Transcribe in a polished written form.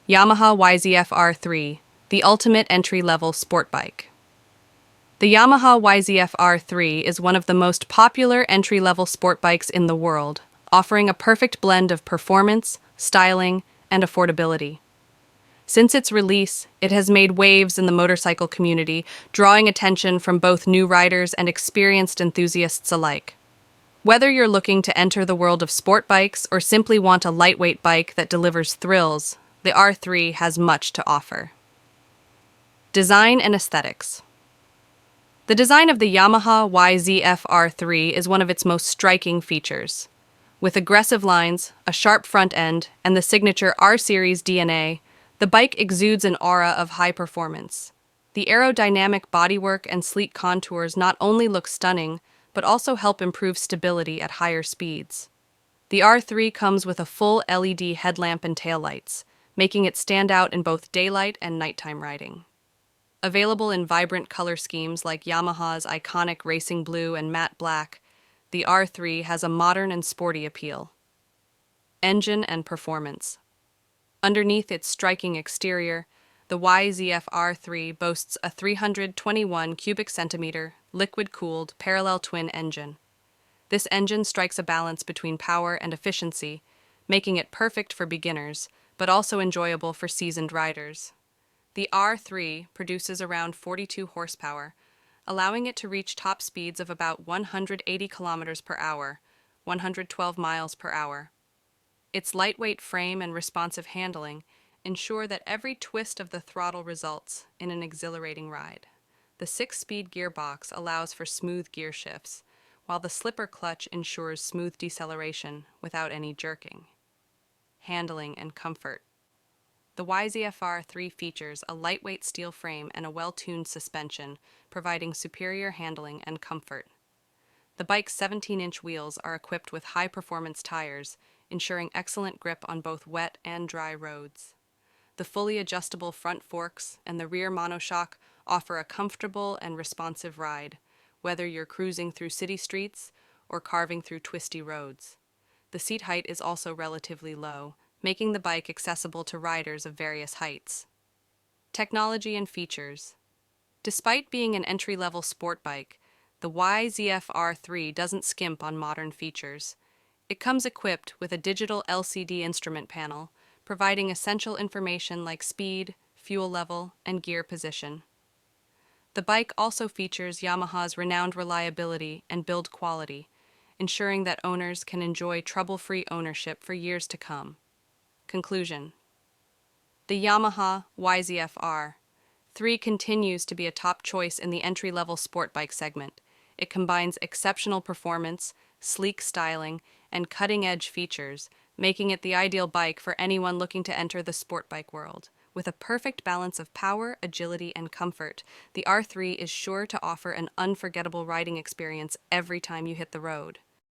Yamaha YZF R3, the ultimate entry-level sport bike. The Yamaha YZF R3 is one of the most popular entry-level sport bikes in the world, offering a perfect blend of performance, styling, and affordability. Since its release, it has made waves in the motorcycle community, drawing attention from both new riders and experienced enthusiasts alike. Whether you're looking to enter the world of sport bikes or simply want a lightweight bike that delivers thrills, the R3 has much to offer. Design and aesthetics. The design of the Yamaha YZF R3 is one of its most striking features. With aggressive lines, a sharp front end, and the signature R-Series DNA, the bike exudes an aura of high performance. The aerodynamic bodywork and sleek contours not only look stunning, but also help improve stability at higher speeds. The R3 comes with a full LED headlamp and taillights, making it stand out in both daylight and nighttime riding. Available in vibrant color schemes like Yamaha's iconic racing blue and matte black, the R3 has a modern and sporty appeal. Engine and performance. Underneath its striking exterior, the YZF R3 boasts a 321 cubic centimeter, liquid-cooled, parallel twin engine. This engine strikes a balance between power and efficiency, making it perfect for beginners, but also enjoyable for seasoned riders. The R3 produces around 42 horsepower, allowing it to reach top speeds of about 180 kilometers per hour, 112 miles per hour. Its lightweight frame and responsive handling ensure that every twist of the throttle results in an exhilarating ride. The 6-speed gearbox allows for smooth gear shifts, while the slipper clutch ensures smooth deceleration without any jerking. Handling and comfort. The YZF R3 features a lightweight steel frame and a well-tuned suspension, providing superior handling and comfort. The bike's 17-inch wheels are equipped with high-performance tires, ensuring excellent grip on both wet and dry roads. The fully adjustable front forks and the rear monoshock offer a comfortable and responsive ride, whether you're cruising through city streets or carving through twisty roads. The seat height is also relatively low, making the bike accessible to riders of various heights. Technology and features. Despite being an entry-level sport bike, the YZF R3 doesn't skimp on modern features. It comes equipped with a digital LCD instrument panel, providing essential information like speed, fuel level, and gear position. The bike also features Yamaha's renowned reliability and build quality, ensuring that owners can enjoy trouble-free ownership for years to come. Conclusion. The Yamaha YZF R3 continues to be a top choice in the entry-level sport bike segment. It combines exceptional performance, sleek styling, and cutting-edge features, making it the ideal bike for anyone looking to enter the sport bike world. With a perfect balance of power, agility, and comfort, the R3 is sure to offer an unforgettable riding experience every time you hit the road.